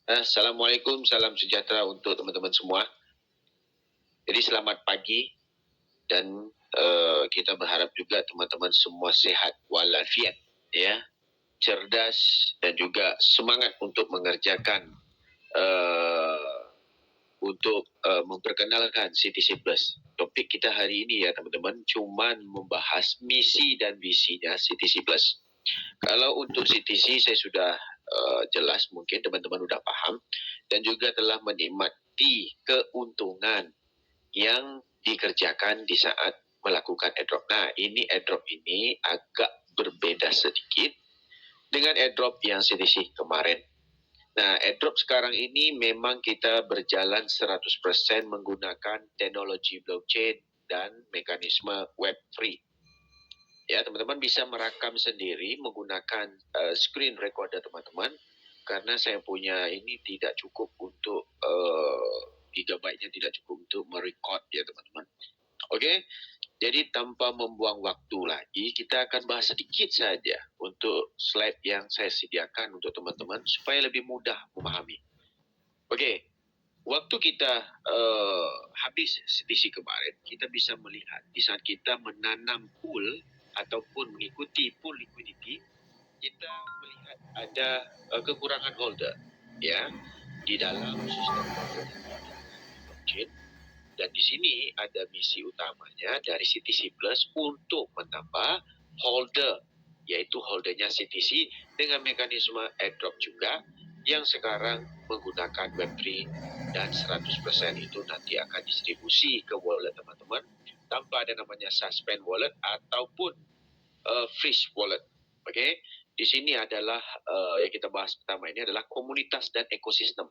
Assalamualaikum, salam sejahtera untuk teman-teman semua. Jadi selamat pagi dan kita berharap juga teman-teman semua sehat walafiat, ya, cerdas dan juga semangat untuk mengerjakan untuk memperkenalkan CTC Plus. Topik kita hari ini ya teman-teman cuman membahas misi dan visinya CTC Plus. Kalau untuk CTC saya sudah jelas, mungkin teman-teman sudah paham dan juga telah menikmati keuntungan yang dikerjakan di saat melakukan airdrop. Nah, ini airdrop ini agak berbeda sedikit dengan airdrop yang CTC kemarin. Nah, airdrop sekarang ini memang kita berjalan 100% menggunakan teknologi blockchain dan mekanisme Web3. Ya, teman-teman bisa merekam sendiri menggunakan screen recorder teman-teman, karena saya punya ini tidak cukup untuk gigabyte-nya tidak cukup untuk merecord ya teman-teman. Oke, jadi tanpa membuang waktu lagi, kita akan bahas sedikit saja untuk slide yang saya sediakan untuk teman-teman supaya lebih mudah memahami. Oke, waktu kita habis CTC kemarin, kita bisa melihat di saat kita menanam pool ataupun mengikuti pool liquidity, kita melihat ada kekurangan holder, ya, di dalam sistem blockchain. Dan di sini ada misi utamanya dari CTC Plus untuk menambah holder, yaitu holdernya CTC dengan mekanisme airdrop juga, yang sekarang menggunakan Web3 dan 100% itu nanti akan distribusi ke wallet teman-teman tanpa ada namanya suspend wallet ataupun freeze wallet. Oke, di sini adalah yang kita bahas pertama ini adalah komunitas dan ekosistem.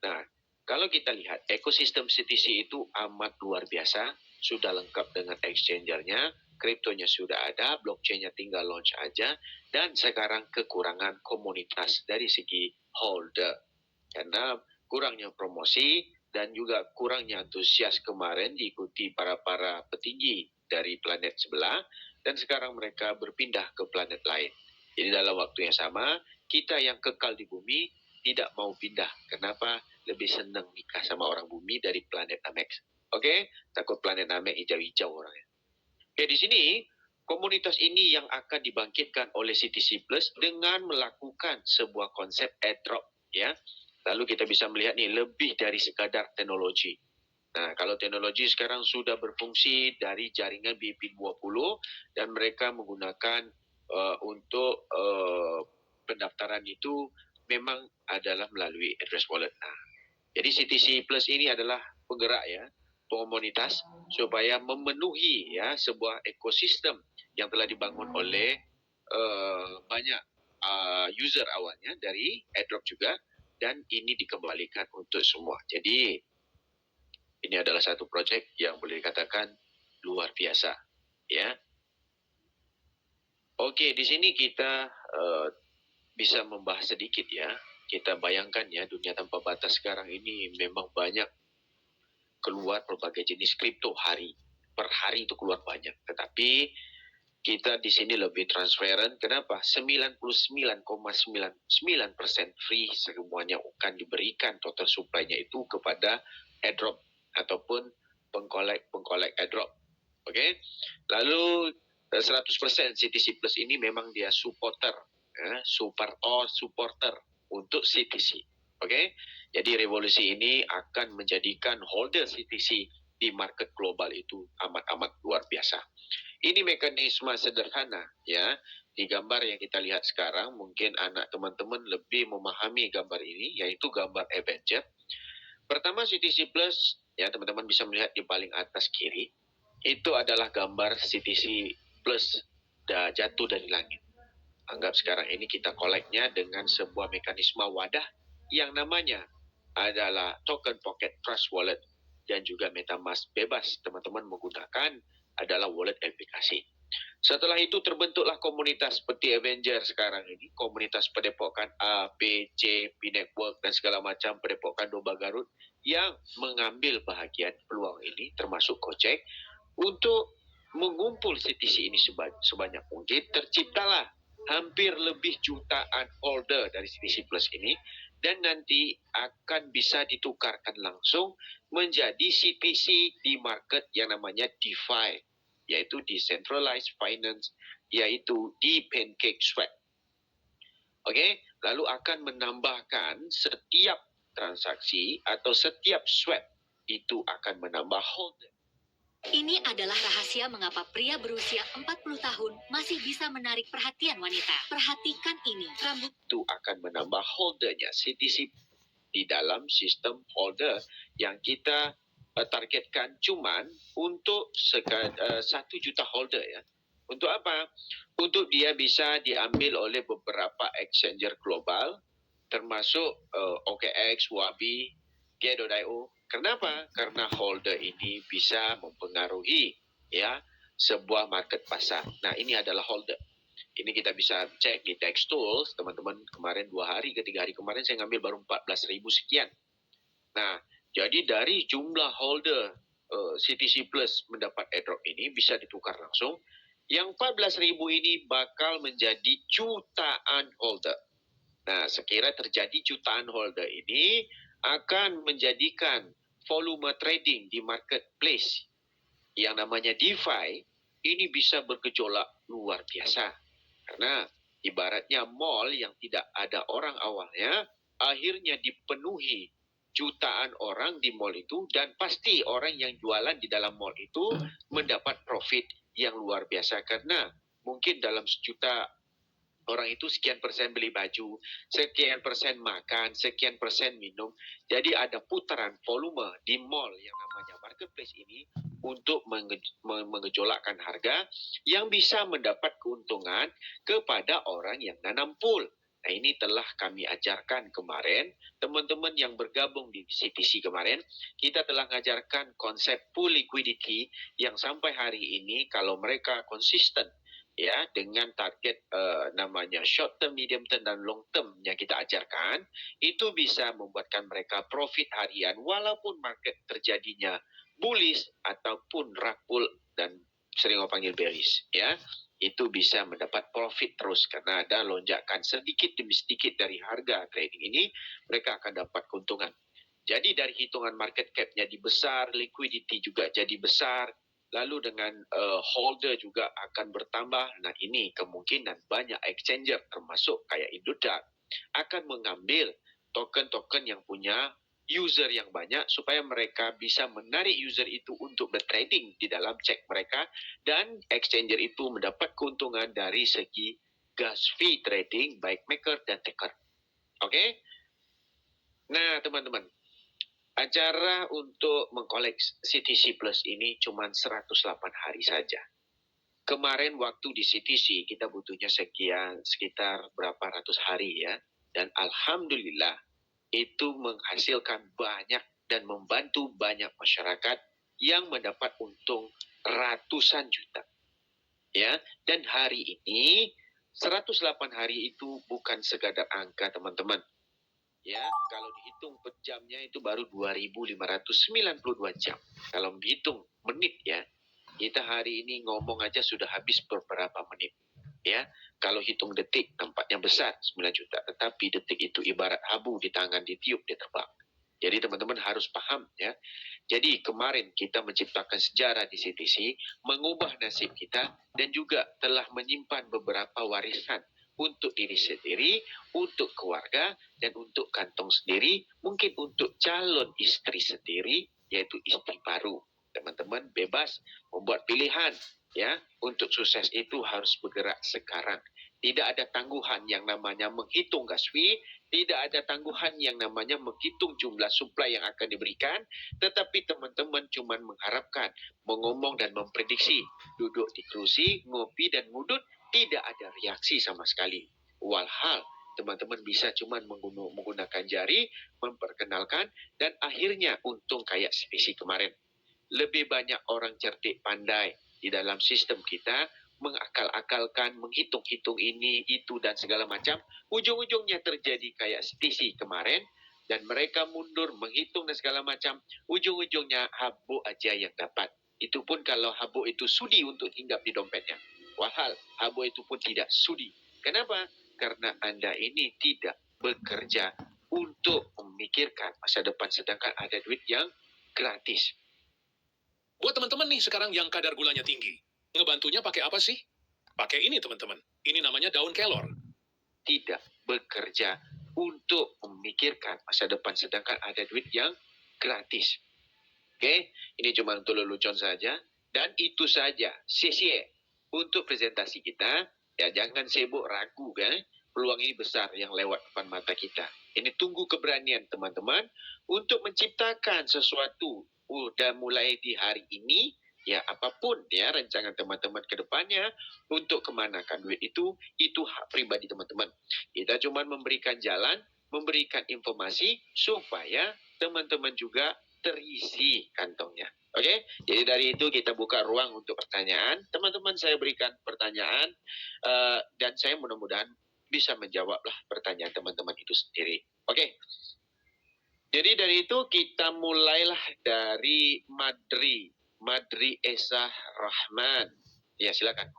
Nah, kalau kita lihat ekosistem CTC itu amat luar biasa, sudah lengkap dengan exchangernya, kriptonya sudah ada, blockchainnya tinggal launch aja, dan sekarang kekurangan komunitas dari segi holder. Karena kurangnya promosi dan juga kurangnya antusias kemarin diikuti para petinggi dari planet sebelah, dan sekarang mereka berpindah ke planet lain. Jadi dalam waktu yang sama, kita yang kekal di bumi tidak mau pindah. Kenapa? Lebih senang nikah sama orang bumi dari planet Namek. Oke? Takut planet Namek hijau-hijau orangnya. Oke, di sini komunitas ini yang akan dibangkitkan oleh CTC Plus dengan melakukan sebuah konsep airdrop, ya. Lalu kita bisa melihat nih lebih dari sekadar teknologi. Nah, kalau teknologi sekarang sudah berfungsi dari jaringan BIP20 dan mereka menggunakan untuk pendaftaran itu memang adalah melalui address wallet. Nah, jadi CTC Plus ini adalah penggerak ya, komunitas supaya memenuhi ya sebuah ekosistem yang telah dibangun oleh banyak user awalnya dari airdrop juga, dan ini dikembalikan untuk semua. Jadi ini adalah satu proyek yang boleh dikatakan luar biasa, ya. Oke, di sini kita bisa membahas sedikit ya. Kita bayangkan ya, dunia tanpa batas sekarang ini memang banyak keluar berbagai jenis kripto per hari itu keluar banyak. Tetapi kita di sini lebih transparan. Kenapa? 99,99% free semuanya akan diberikan total supply-nya itu kepada airdrop ataupun pengkolek airdrop. Oke. Lalu 100% CTC Plus ini memang dia supporter supporter untuk CTC. Oke. Jadi revolusi ini akan menjadikan holder CTC di market global itu amat-amat luar biasa. Ini mekanisme sederhana ya. Di gambar yang kita lihat sekarang, mungkin anak teman-teman lebih memahami gambar ini, yaitu gambar Avenger. Pertama, CTC Plus, ya teman-teman bisa melihat di paling atas kiri, itu adalah gambar CTC Plus jatuh dari langit. Anggap sekarang ini kita koleknya dengan sebuah mekanisme wadah yang namanya adalah Token Pocket Trust Wallet, dan juga MetaMask bebas teman-teman menggunakan adalah wallet aplikasi. Setelah itu terbentuklah komunitas seperti Avenger sekarang ini, komunitas padepokan A, B, C, P Network dan segala macam padepokan domba Garut yang mengambil bahagian peluang ini, termasuk Gojek, untuk mengumpul CTC ini sebanyak mungkin. Terciptalah hampir lebih jutaan holder dari CTC Plus ini, dan nanti akan bisa ditukarkan langsung menjadi CTC di market yang namanya DeFi, yaitu Decentralized Finance, yaitu di PancakeSwap. Oke, lalu akan menambahkan setiap transaksi atau setiap swap itu akan menambah holder. Ini adalah rahasia mengapa pria berusia 40 tahun masih bisa menarik perhatian wanita. Perhatikan ini, rambut itu akan menambah holdernya CTC di dalam sistem holder yang kita targetkan cuman untuk 1 juta holder ya. Untuk apa? Untuk dia bisa diambil oleh beberapa exchanger global termasuk OKX, Wabi, Get.io. Kenapa? Karena holder ini bisa mempengaruhi ya sebuah market pasar. Nah, ini adalah holder. Ini kita bisa cek di Text Tools, teman-teman. Kemarin 2 hari ke 3 hari kemarin saya ngambil baru 14.000 sekian. Nah, jadi dari jumlah holder CTC Plus mendapat airdrop ini bisa ditukar langsung. Yang 14.000 ini bakal menjadi jutaan holder. Nah, sekira terjadi jutaan holder ini akan menjadikan volume trading di marketplace yang namanya DeFi ini bisa bergejolak luar biasa. Karena ibaratnya mall yang tidak ada orang awalnya, akhirnya dipenuhi jutaan orang di mall itu, dan pasti orang yang jualan di dalam mall itu mendapat profit yang luar biasa. Karena mungkin dalam sejuta orang itu sekian persen beli baju, sekian persen makan, sekian persen minum. Jadi ada putaran volume di mall yang namanya marketplace ini untuk mengejolakkan harga yang bisa mendapat keuntungan kepada orang yang nanam pool. Nah, ini telah kami ajarkan kemarin, teman-teman yang bergabung di CTC kemarin, kita telah mengajarkan konsep pool liquidity yang sampai hari ini kalau mereka konsisten ya dengan target namanya short term, medium term dan long term yang kita ajarkan, itu bisa membuatkan mereka profit harian walaupun market terjadinya bullish ataupun rakpul dan sering orang panggil bearish ya. Itu bisa mendapat profit terus karena ada lonjakan sedikit demi sedikit dari harga trading ini, mereka akan dapat keuntungan. Jadi dari hitungan market cap-nya dibesar, liquidity juga jadi besar, lalu dengan holder juga akan bertambah. Nah, ini kemungkinan banyak exchanger termasuk kayak Indodax akan mengambil token-token yang punya user yang banyak supaya mereka bisa menarik user itu untuk bertrading di dalam cek mereka, dan exchanger itu mendapat keuntungan dari segi gas fee trading baik maker dan taker. Oke? Nah, teman-teman, acara untuk mengkoleksi CTC Plus ini cuma 108 hari saja. Kemarin waktu di CTC kita butuhnya sekitar berapa ratus hari ya. Dan alhamdulillah itu menghasilkan banyak dan membantu banyak masyarakat yang mendapat untung ratusan juta. Ya, dan hari ini 108 hari itu bukan sekadar angka, teman-teman. Ya, kalau dihitung per jamnya itu baru 2.592 jam. Kalau dihitung menit ya, kita hari ini ngomong aja sudah habis beberapa menit. Ya, kalau hitung detik tampaknya besar 9 juta, tetapi detik itu ibarat abu di tangan ditiup dia terbang. Jadi teman-teman harus paham ya. Jadi kemarin kita menciptakan sejarah di CTC, mengubah nasib kita dan juga telah menyimpan beberapa warisan untuk diri sendiri, untuk keluarga, dan untuk kantong sendiri, mungkin untuk calon istri sendiri, yaitu istri baru. Teman-teman bebas membuat pilihan, ya. Untuk sukses itu harus bergerak sekarang. Tidak ada tangguhan yang namanya menghitung gas fee, tidak ada tangguhan yang namanya menghitung jumlah supply yang akan diberikan, tetapi teman-teman cuma mengharapkan, mengomong dan memprediksi, duduk di kursi, ngopi dan ngudut, tidak ada reaksi sama sekali. Walhal teman-teman bisa cuma menggunakan jari, memperkenalkan, dan akhirnya untung kayak CTC kemarin. Lebih banyak orang cerdik pandai di dalam sistem kita, mengakal-akalkan, menghitung-hitung ini, itu, dan segala macam. Ujung-ujungnya terjadi kayak CTC kemarin, dan mereka mundur, menghitung dan segala macam. Ujung-ujungnya habuk aja yang dapat. Itu pun kalau habuk itu sudi untuk hinggap di dompetnya. Walhal, habuk itu pun tidak sudi. Kenapa? Karena Anda ini tidak bekerja untuk memikirkan masa depan, sedangkan ada duit yang gratis. Buat teman-teman nih sekarang yang kadar gulanya tinggi, ngebantunya pakai apa sih? Pakai ini teman-teman, ini namanya daun kelor. Tidak bekerja untuk memikirkan masa depan, sedangkan ada duit yang gratis. Oke, ini cuma untuk lelucon saja. Dan itu saja, sia-sia untuk presentasi kita. Ya, jangan sibuk ragu kan. Peluang ini besar yang lewat depan mata kita. Ini tunggu keberanian teman-teman untuk menciptakan sesuatu. Udah mulai di hari ini, ya apapun ya rancangan teman-teman ke depannya untuk kemanakan duit itu hak pribadi teman-teman. Kita cuma memberikan jalan, memberikan informasi supaya teman-teman juga terisi kantongnya. Oke, jadi dari itu kita buka ruang untuk pertanyaan. Teman-teman saya berikan pertanyaan dan saya mudah-mudahan bisa menjawablah pertanyaan teman-teman itu sendiri. Oke, jadi dari itu kita mulailah dari Madri Esah Rahman. Ya silakan.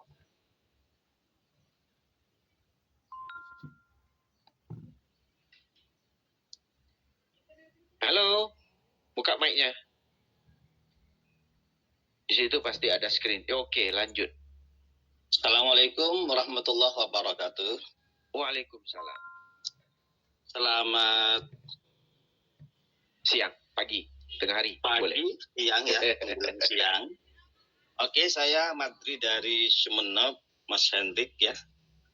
Halo, buka mic-nya. Di situ pasti ada screen. Oke, lanjut. Assalamualaikum warahmatullahi wabarakatuh. Waalaikumsalam. Selamat Siang, pagi, tengah hari. pagi, Boleh. siang ya, kemudian siang. Oke, saya Madri dari Sumeneb, Mas Hendrik ya.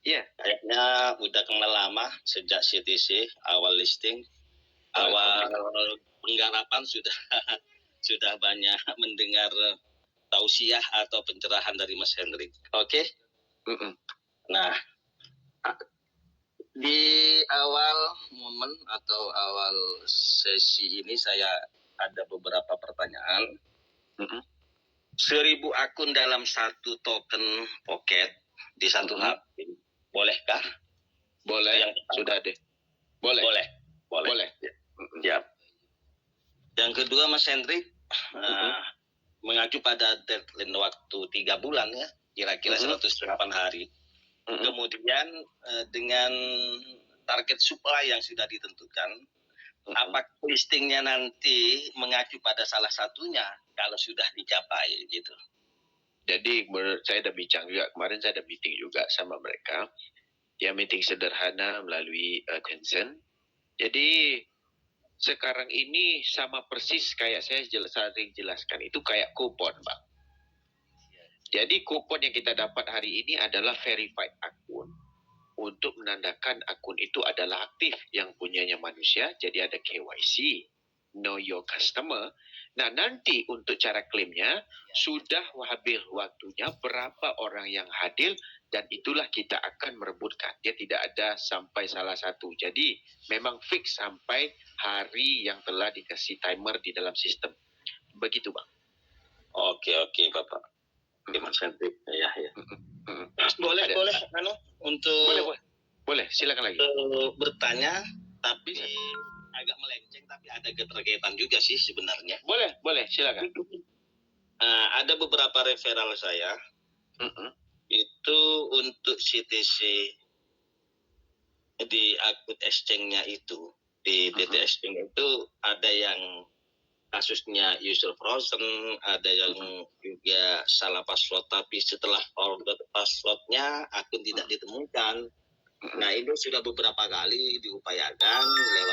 Iya. Kayaknya udah kenal lama sejak CTC awal listing, awal penggarapan sudah banyak mendengar tausiah atau pencerahan dari Mas Hendrik. Oke. Nah, di awal momen atau awal sesi ini saya ada beberapa pertanyaan. 1000 akun dalam satu token pocket di satu HP, bolehkah? Boleh. Yang pertama. Sudah deh. Boleh. Boleh. Ya. Yang kedua, Mas Hendrik, mengacu pada deadline waktu 3 bulan ya, kira-kira 108 hari. Kemudian dengan target supply yang sudah ditentukan, apakah listingnya nanti mengacu pada salah satunya kalau sudah dicapai gitu? Jadi saya ada bincang juga, kemarin saya ada meeting juga sama mereka. Ya meeting sederhana melalui Tencent. Jadi sekarang ini sama persis kayak saya sering jelaskan, itu kayak kupon Bang. Jadi kupon yang kita dapat hari ini adalah verified akun. Untuk menandakan akun itu adalah aktif yang punyanya manusia, jadi ada KYC, know your customer. Nah nanti untuk cara klaimnya, sudah habis waktunya berapa orang yang hadir, dan itulah kita akan merebutkan. Dia tidak ada sampai salah satu. Jadi memang fix sampai hari yang telah dikasih timer di dalam sistem. Begitu Bang. Oke Bapak. Oke Mas Hendrik. Ya. Boleh boleh silakan lagi. Bertanya tapi agak melenceng tapi ada keterkaitan juga sih sebenarnya. Boleh silakan. Ada beberapa referral saya. Itu untuk CTC di akun exchange-nya itu, di DT exchange itu ada yang kasusnya user frozen, ada yang juga salah password tapi setelah forgot passwordnya akun tidak ditemukan. Nah itu sudah beberapa kali diupayakan lewat